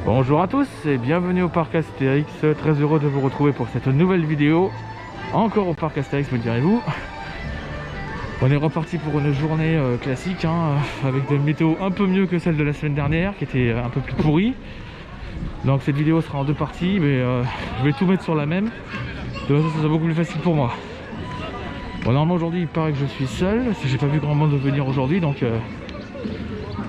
Bonjour à tous et bienvenue au parc Astérix, très heureux de vous retrouver pour cette nouvelle vidéo. Encore au parc Astérix, me direz-vous. On est reparti pour une journée classique, avec des météos un peu mieux que celle de la semaine dernière, qui était un peu plus pourrie. Donc cette vidéo sera en deux parties, mais je vais tout mettre sur la même. De toute façon, ça sera beaucoup plus facile pour moi. Bon, normalement aujourd'hui il paraît que je suis seul, si j'ai pas vu grand monde venir aujourd'hui, donc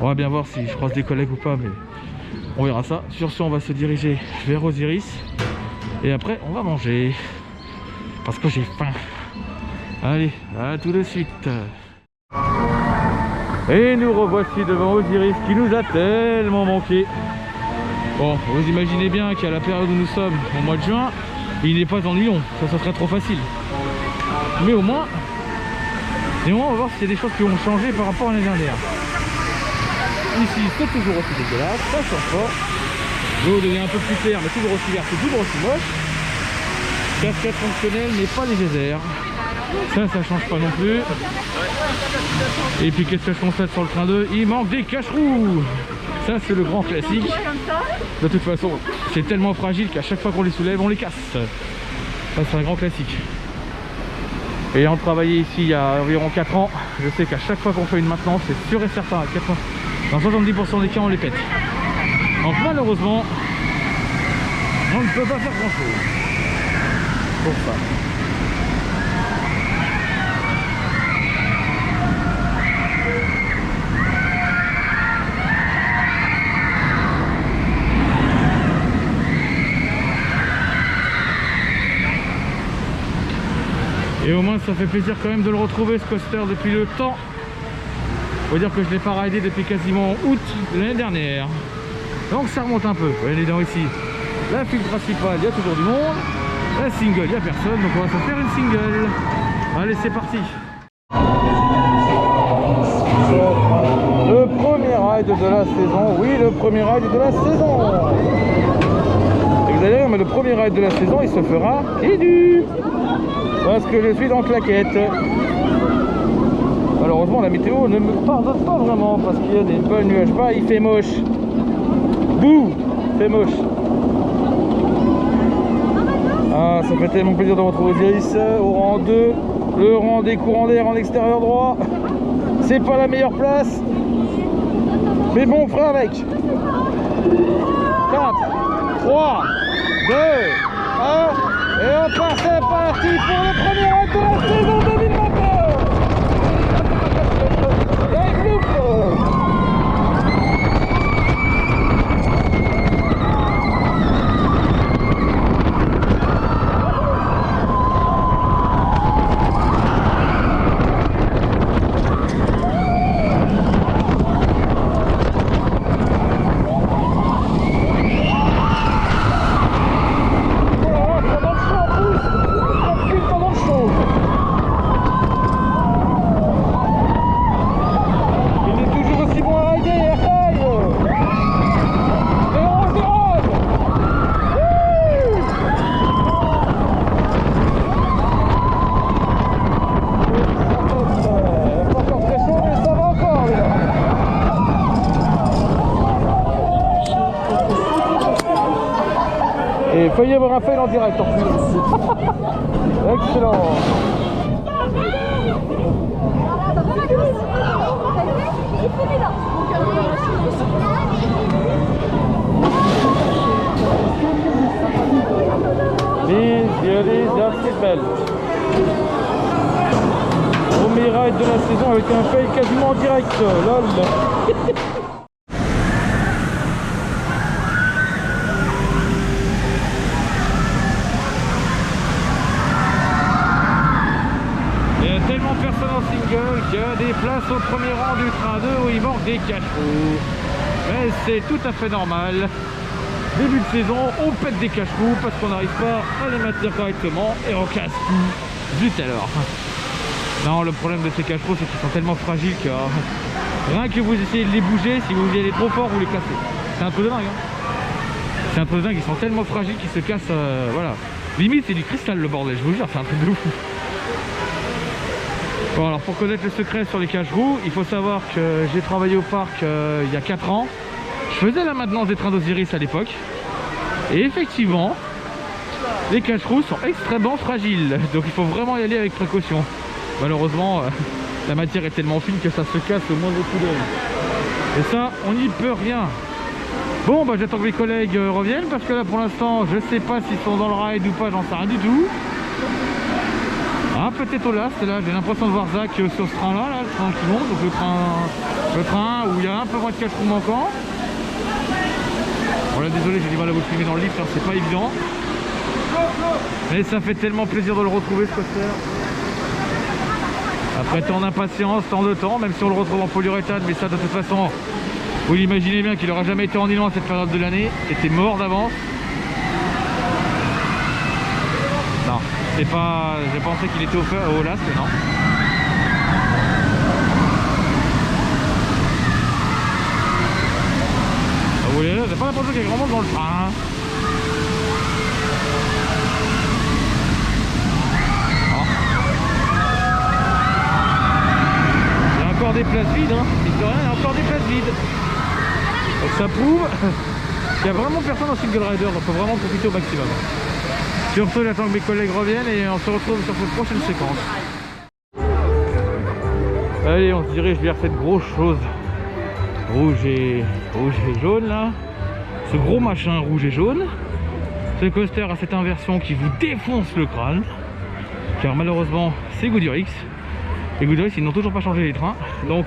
on va bien voir si je croise des collègues ou pas, mais on verra ça. Sur ce, on va se diriger vers Osiris et après on va manger parce que j'ai faim. Allez, à tout de suite. Et nous revoici devant Osiris qui nous a tellement manqué. Bon, vous imaginez bien qu'à la période où nous sommes, au mois de juin, il n'est pas en Lyon, ça serait trop facile. Mais au moins, on va voir s'il y a des choses qui ont changé par rapport à l'année dernière. Ici, c'est toujours aussi dégueulasse, ça change pas. L'eau devient un peu plus claire, mais toujours aussi verte, toujours aussi moche. Cascade fonctionnelle, mais pas les geysers. Ça change pas non plus. Et puis qu'est-ce que je constate sur le train 2? Il manque des cache-roues. Ça, c'est le grand classique. De toute façon, c'est tellement fragile qu'à chaque fois qu'on les soulève, on les casse. Ça, c'est un grand classique. Ayant travaillé ici il y a environ 4 ans, je sais qu'à chaque fois qu'on fait une maintenance, c'est sûr et certain, dans 70% des cas, on les pète. Donc malheureusement, on ne peut pas faire grand chose pour ça. Et au moins ça fait plaisir quand même de le retrouver, ce coaster, depuis le temps. Faut dire que je ne l'ai pas ridé depuis quasiment août de l'année dernière. Donc ça remonte un peu. Vous voyez les dents ici. La file principale, il y a toujours du monde. La single, il n'y a personne. Donc on va se faire une single. Allez, c'est parti. Le premier ride de la saison. Oui, le premier ride de la saison. Et vous allez dire, mais le premier ride de la saison, il se fera édu. Parce que je suis dans claquette. Malheureusement, la météo ne me pardonne pas vraiment parce qu'il y a des bonnes nuages bas, il fait moche. Bouh, fait moche. Ah, ça fait tellement plaisir de retrouver Osiris au rang 2. Le rang des courants d'air en extérieur droit. C'est pas la meilleure place. Mais bon, on fera avec. 4, 3, 2, 1. Et on part, c'est parti pour le premier ride de la saison 2022. Et failli avoir un fail en direct en plus. Excellent. Please, their seatbelt. Premier ride de la saison avec un fail quasiment en direct. Lol. Personne en single, qu'il y a des places au premier rang du train 2 où il manque des cache-roues. Mais c'est tout à fait normal. Début de saison, on pète des cache-roues parce qu'on n'arrive pas à les maintenir correctement et on casse tout. Zut alors. Non, le problème de ces cache-roues, c'est qu'ils sont tellement fragiles que rien que vous essayez de les bouger, si vous y allez trop fort, vous les cassez. C'est un peu de dingue. C'est un peu de dingue, ils sont tellement fragiles qu'ils se cassent. Voilà. Limite, c'est du cristal le bordel, je vous jure, c'est un truc de fou. Bon, alors pour connaître le secret sur les cache-roues, il faut savoir que j'ai travaillé au parc il y a 4 ans. Je faisais la maintenance des trains d'Osiris à l'époque. Et effectivement, les cache-roues sont extrêmement fragiles. Donc il faut vraiment y aller avec précaution. Malheureusement, la matière est tellement fine que ça se casse au moindre coup d'œil. Et ça, on n'y peut rien. Bon, bah j'attends que mes collègues reviennent parce que là pour l'instant, je sais pas s'ils sont dans le ride ou pas, j'en sais rien du tout. Ah, peut-être au last, là, j'ai l'impression de voir Zach sur ce train-là, là, le train qui monte, donc le train où il y a un peu moins de cache-roues manquants. Bon là, désolé, j'ai du mal à vous filmer dans le lift, hein, c'est pas évident. Mais ça fait tellement plaisir de le retrouver, ce coaster. Après tant d'impatience, tant de temps, même si on le retrouve en polyuréthane, mais ça de toute façon, vous l'imaginez bien qu'il n'aura jamais été en nylon à cette période de l'année, était mort d'avance. Non, c'est pas. J'ai pensé qu'il était au last, mais non. Vous voyez là, j'ai pas l'impression qu'il y a grand monde dans le train. Encore des places vides, hein. Mine de rien, il y a encore des places vides. Donc ça prouve qu'il n'y a vraiment personne en single rider, donc il faut vraiment profiter au maximum. Sur ce, j'attends que mes collègues reviennent et on se retrouve sur cette prochaine séquence. Allez, on se dirige vers cette grosse chose rouge et jaune là. Ce gros machin rouge et jaune. Ce coaster a cette inversion qui vous défonce le crâne. Car malheureusement, c'est Goodyear. Les Goodyear, ils n'ont toujours pas changé les trains, donc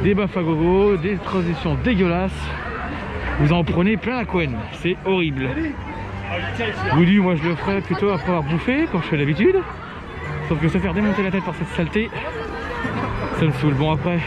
des baffes à gogo, des transitions dégueulasses, vous en prenez plein la couenne, c'est horrible. Goodyear, moi je le ferais plutôt après avoir bouffé, comme je fais d'habitude, sauf que se faire démonter la tête par cette saleté, ça me saoule. Bon après,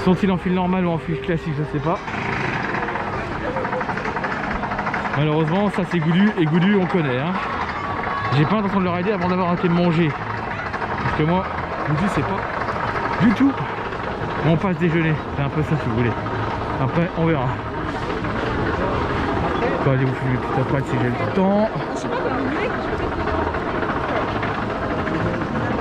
sont-ils en fil normal ou en fil classique, je sais pas. Malheureusement, ça c'est Goodyear, et Goodyear on connaît. Hein. J'ai pas l'intention de le rider avant d'avoir été mangé. Parce que moi, je vous dis, c'est pas du tout mon passe déjeuner. C'est un peu ça si vous voulez. Après, on verra. Je vais aller vous filmer tout après si j'ai le temps.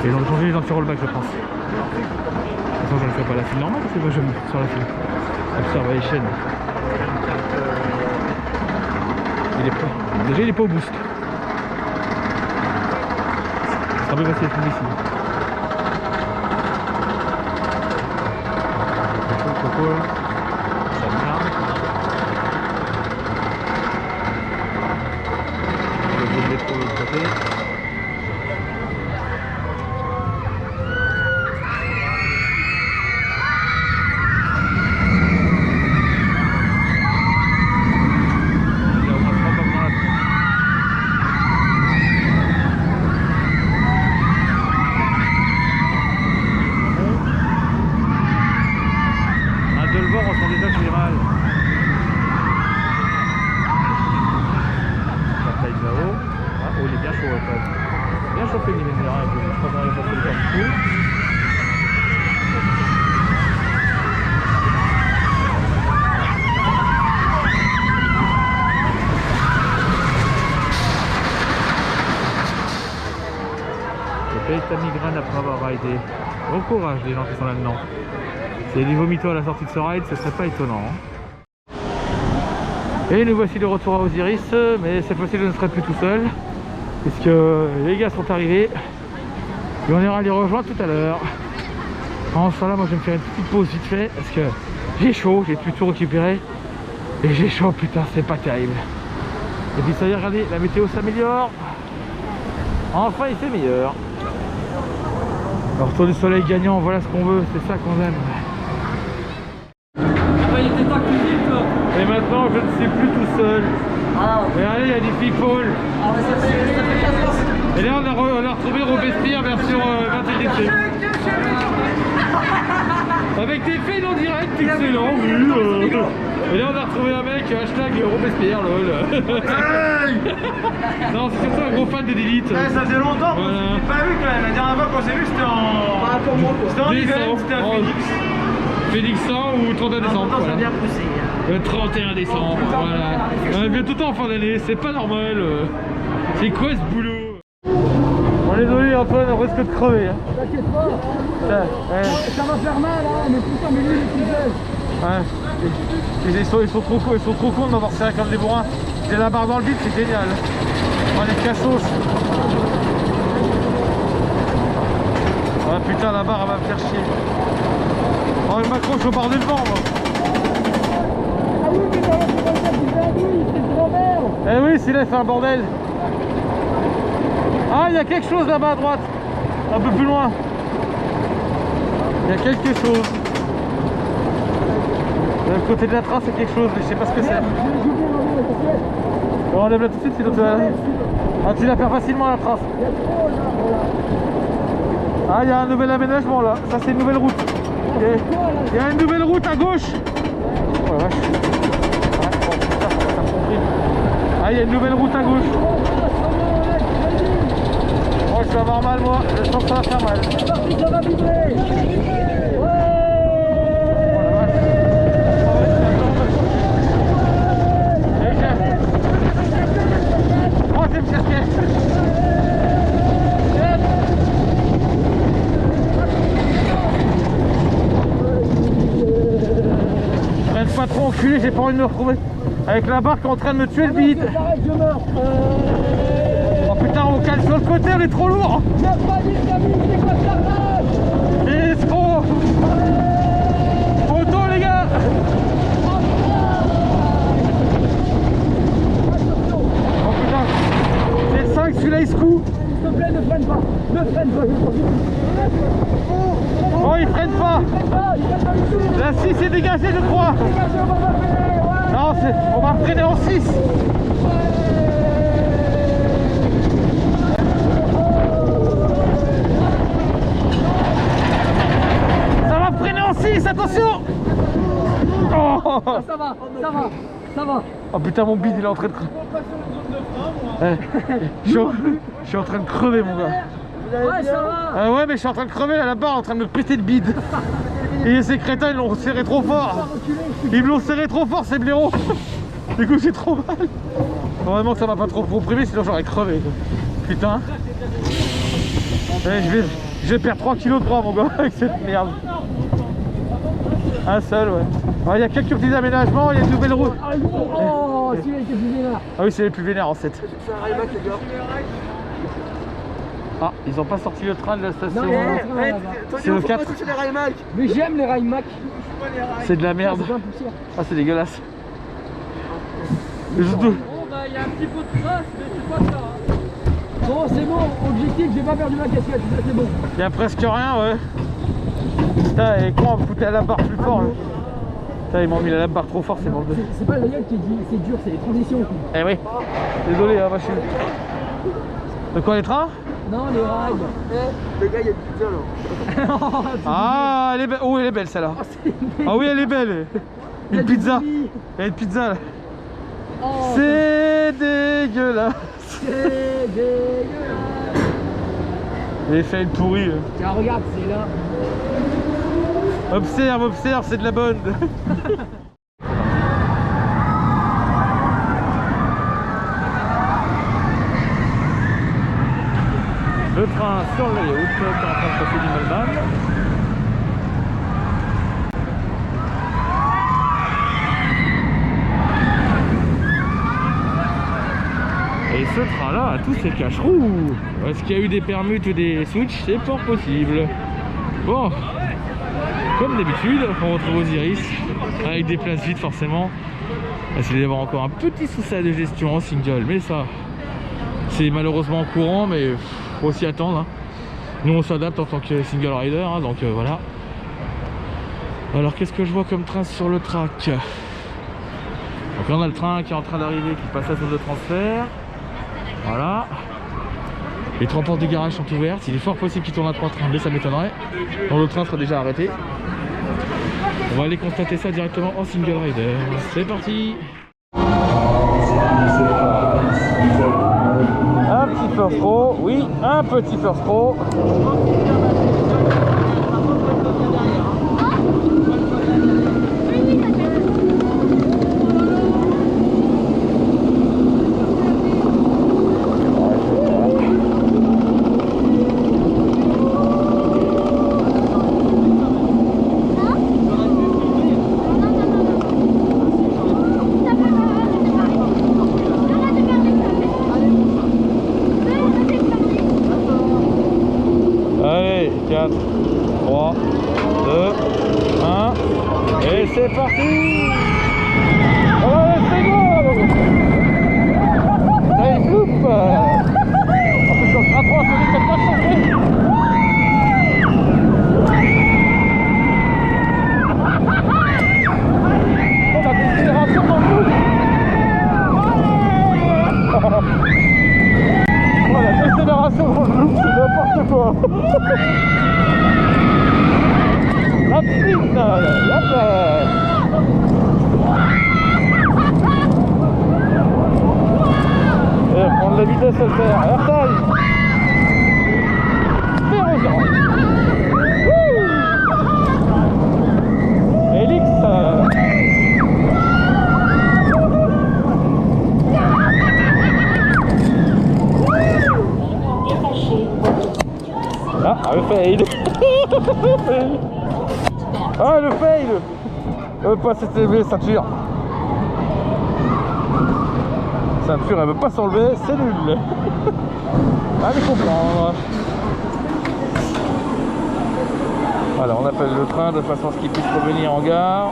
Et ils ont changé les anti-rollback, je pense. De toute façon, je ne fais pas la file normale parce que moi, je me sur la file. Observation. Il est pas. Déjà, il est pas au boost. C'est un peu facile de filmer ici. Ça merde. Je vais le métro de l'autre côté. Là, on va prendre pas dans la tronche. De le voir, on sent déjà que j'ai mal. La taille là-haut. Ah, oh, il est bien chaud, quand même. Bien chauffé, il est bien. Je crois qu'on va passer le temps de tout. Le pays ta migraine après avoir ridé. Bon courage, les gens qui sont là-dedans. S'il y a des vomitos à la sortie de ce ride, ce serait pas étonnant. Et nous voici de retour à Osiris, mais cette fois-ci je ne serai plus tout seul, puisque les gars sont arrivés et on ira les rejoindre tout à l'heure. En ce temps-là, moi je vais me faire une petite pause vite fait, parce que j'ai chaud, j'ai plus tout récupéré, et j'ai chaud, putain, c'est pas terrible. Et puis ça y est, regardez, la météo s'améliore. Enfin, il fait meilleur. Le retour du soleil gagnant, voilà ce qu'on veut, c'est ça qu'on aime. Il était temps que tu filmes, toi. Et maintenant, je ne suis plus tout seul. Ah, Regardez, il y a des people. ah mais ça fait 15 ans. Et là, on a retrouvé Robespierre version 21e siècle. Avec des faits en direct, excellent, oui. Et là, on a retrouvé un mec, hashtag Robespierre, lol. Non, c'est surtout un gros fan de Delete. Ouais, ça faisait longtemps qu'on Voilà. s'était pas vu quand même. La dernière fois qu'on s'est vu, c'était en. Pas pour moi, quoi. C'était en hiver, Décembre. c'était à Oh. Phoenix. Phoenix 100 ou 31 décembre. Ça a Voilà. bien poussé. Hein. Le 31 décembre, voilà. On vient tout le temps en fin d'année, c'est pas normal. C'est quoi ce boulot? Bon, désolé Antoine, on risque de crever. Hein. T'inquiète pas. Ça va faire mal, hein, mais putain, mais lui, il est tout seul. Ouais. Ils sont trop cons de m'avoir serré comme des bourrins. J'ai la barre dans le vide, c'est génial. Oh les cassos. Ah putain, la barre elle va me faire chier. Oh je m'accroche au bord du vent moi. Ah oui, mais dans la c'est trop merde. Eh oui, s'il a fait un bordel. Ah, il y a quelque chose là-bas à droite. Un peu plus loin. Il y a quelque chose. De l'autre côté de la trace, il y a quelque chose, mais je sais pas ce que c'est. On enlève là tout de suite, sinon tu vas... Ah, tu la perds facilement la trace. Ah, il y a un nouvel aménagement là. Ça, c'est une nouvelle route. Il y a une nouvelle route à gauche. Oh la vache. Ah, il y a une nouvelle route à gauche. Oh, je vais avoir mal moi. Je sens que ça va faire mal. Ça va vibrer. Troisième circuit. Freine pas trop enculé, j'ai pas envie de me retrouver avec la barre qui est en train de me tuer le bide. Je meurs. Oh putain, on cale sur le côté, on est trop lourd. Il a pas dit Camille, c'est quoi ça marche? Et c'est trop. Photo les gars. Oh putain, c'est le 5 celui-là il se coud. S'il te plaît, ne freine pas. Ne freine pas. Oh il freine pas. Il freine pas du tout. La 6 est dégagée je crois. Dégagez, on va freiner. Ouais. Non, on va freiner en 6. Ça va freiner en 6, attention. Oh. Ça va. Oh putain, mon bide il est en train de crever. Je suis en train de crever mon gars. Ouais, ça va. Ah ouais mais je suis en train de crever là, la barre en train de me péter de bide. Et ces crétins ils l'ont serré trop fort. Ils me l'ont serré trop fort ces blaireaux. Du coup j'ai trop mal. Vraiment que ça m'a pas trop comprimé sinon j'aurais crevé quoi. Putain. Je vais perdre 3 kilos de gras mon gars avec cette merde. Un seul ouais. Il y a quelques petits aménagements, il y a une nouvelle route. Oh, celui-là était plus vénère. Ah oui c'est les plus vénères en 7. C'est un Raymac les gars. Ah ils ont pas sorti le train de la station. C'est le 4. les Raymac. Mais j'aime les Raymac. C'est de la merde. C'est pas un poussière. Ah c'est dégueulasse. Juste deux. Bon bah il y a un petit peu de trace mais c'est pas ça. Bon c'est bon, objectif, j'ai pas perdu ma casquette, ça c'est bon. Il y a presque rien ouais. Putain et quand on me foutait à la barre plus fort. Putain ils m'ont mis la barre trop fort c'est bon. C'est pas le layout qui dit c'est dur, c'est les transitions. Eh oui. Désolé hein machine. De quoi les trains? Non les rails. Les gars, il y a une pizza là. Ah elle est belle. Oh elle est belle celle-là. Ah oui elle est belle. Une pizza. Il y a une pizza là. Oh, C'est dégueulasse. c'est dégueulasse. J'ai fait une pourrie. Tiens regarde, c'est là. Observe, observe, c'est de la bonne. Le train sur le layout qui est en train de passer du Melbourne. Et ce train-là a tous ses cache-roux. Est-ce qu'il y a eu des permutes ou des switches? C'est fort possible. Bon, comme d'habitude, on retrouve Osiris avec des places vides forcément. Il va y avoir encore un petit souci de gestion en single, mais ça, c'est malheureusement courant, mais faut s'y attendre. Hein. Nous on s'adapte en tant que single rider, hein, donc voilà. Alors qu'est-ce que je vois comme train sur le track? Donc là on a le train qui est en train d'arriver, qui passe la zone de transfert. Voilà. Les 3 portes du garage sont ouvertes. Il est fort possible qu'il tourne à 3 trains, mais ça m'étonnerait. Donc le train sera déjà arrêté. On va aller constater ça directement en single rider. C'est parti. Un petit first row, oui, un petit first row. laisse le faire. Airtime. Elix. Ah, le fail. Ah, le fail. Pas cette ceinture. Ceinture, elle veut pas s'enlever, c'est nul. Allez comprendre. Voilà, on appelle le train de façon à ce qu'il puisse revenir en gare.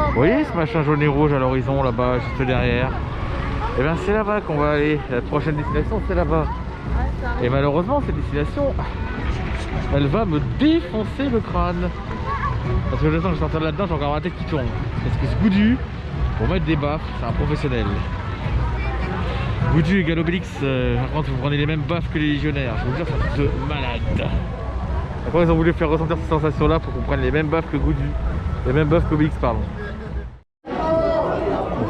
Vous voyez ce machin jaune et rouge à l'horizon là-bas, juste derrière? Et bien c'est là-bas qu'on va aller. La prochaine destination c'est là-bas. Et malheureusement cette destination, elle va me défoncer le crâne. Parce que je sens que je sortir de là-dedans, j'ai encore ma tête qui tourne. Parce que ce Goudu, pour mettre des baffes, c'est un professionnel. Goudu et Galobélix, par contre vous prenez les mêmes baffes que les légionnaires. Je vous jure, c'est un truc de malade. Après ils ont voulu faire ressentir cette sensation là pour qu'on prenne les mêmes baffes que Goudu. Les mêmes baffes qu'Obélix, pardon.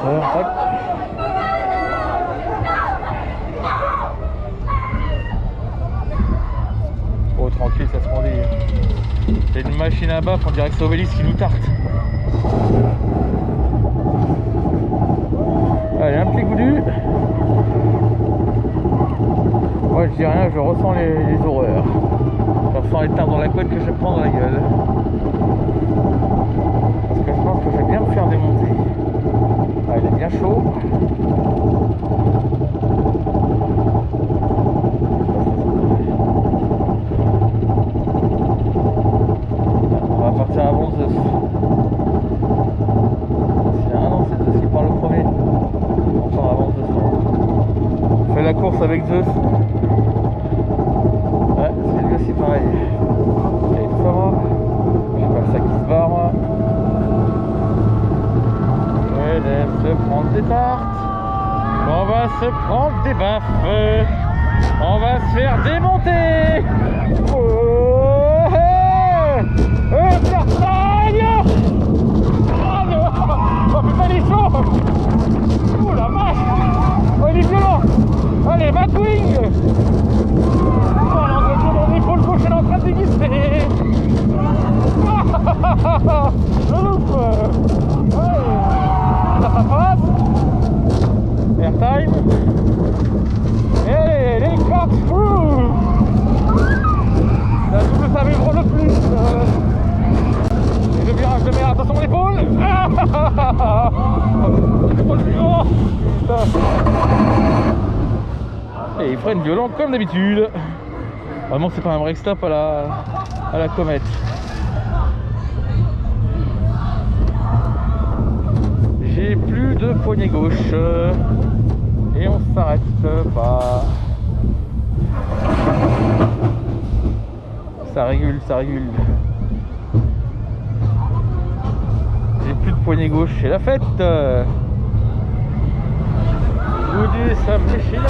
Tac. Oh tranquille, ça se rendit. C'est une machine à baffe, on dirait que c'est Obélix qui nous tarte. Allez, un petit Goudu. Moi je dis rien, je ressens les horreurs. Je ressens les tartes dans la couette que je prends dans la gueule. Parce que je pense que je vais bien me faire démonter. Ah, il est bien chaud. On va partir avant Zeus. Ah non, c'est Zeus qui part le premier. On part avant Zeus. On fait la course avec Zeus. Ouais, c'est lui aussi pareil. Ok, ça va. Je sais pas ça qui se barre. Elle aime se prendre des tartes. On va se prendre des baffes. On va se faire démonter. Oh, Versailles. Oh putain, il est chaud. Oh la vache. Oh, il est violent. Allez, Batwing. Oh, mon épaule gauche, elle est en train de déguiser. Le loup. Ça passe. Airtime. Et les cartes. La double ça vibre le plus. Et le virage de mer, attention mon épaule. Et il freine violent comme d'habitude. Vraiment c'est pas un break stop à la comète. J'ai plus de poignée gauche et on s'arrête pas. Ça régule, ça régule. J'ai plus de poignée gauche, c'est la fête. Goudu, ça me déchire.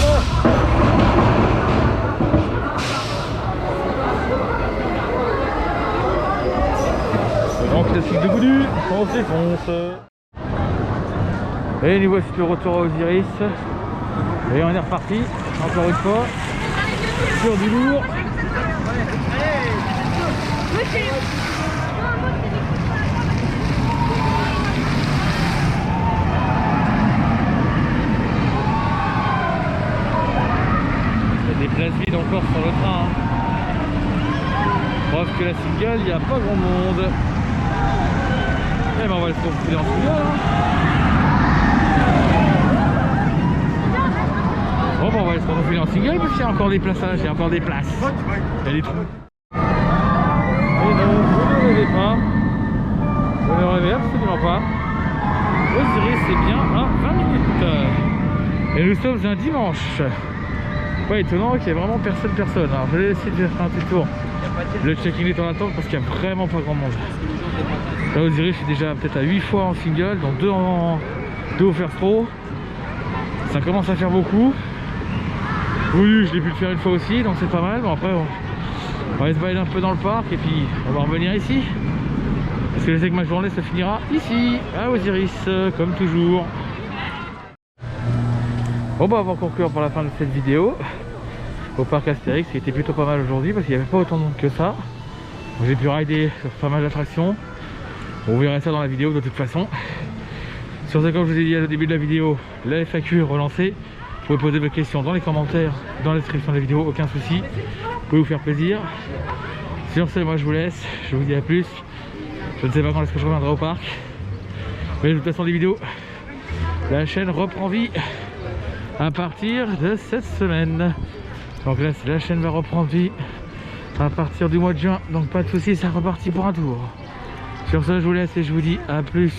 Le grand classique de Goudu, on s'effonce. Et nous voici de retour à Osiris. Et on est reparti, encore une fois, sur du lourd. Il y a des places vides encore sur le train. Preuve que la single, il n'y a pas grand monde. Eh ben on va se retrouver en single. Bon, on va aller se retrouver en single parce qu'il y a encore des places, il y a encore des places. Il y a des trous. Et non, vous ne rêvez pas. Vous ne rêvez absolument pas. Osiris, c'est bien à 20 minutes. Et nous sommes un dimanche. Ouais, étonnant qu'il n'y ait vraiment personne. Alors je vais essayer de faire un petit tour. Le check-in est en attente parce qu'il n'y a vraiment pas grand monde. Là, Osiris, je suis déjà peut-être à 8 fois en single, dont 2 au first row. Ça commence à faire beaucoup. Oui, je l'ai pu le faire une fois aussi, donc c'est pas mal. Bon, après, on va se balader un peu dans le parc et puis on va revenir ici. Parce que je sais que ma journée se finira ici, à Osiris, comme toujours. Bon, bah, on va conclure pour la fin de cette vidéo au parc Astérix, qui était plutôt pas mal aujourd'hui parce qu'il n'y avait pas autant de monde que ça. J'ai pu rider sur pas mal d'attractions. On verra ça dans la vidéo de toute façon. Sur ce, comme je vous ai dit au début de la vidéo, la FAQ est relancée. Vous pouvez poser vos questions dans les commentaires, dans la description de la vidéo, aucun souci. Vous pouvez vous faire plaisir. Sur ce, moi je vous laisse, je vous dis à plus. Je ne sais pas quand est-ce que je reviendrai au parc. Mais de toute façon, les vidéos, la chaîne reprend vie à partir de cette semaine. Donc là, la chaîne va reprendre vie à partir du mois de juin. Donc pas de soucis, c'est reparti pour un tour. Sur ce, je vous laisse et je vous dis à plus.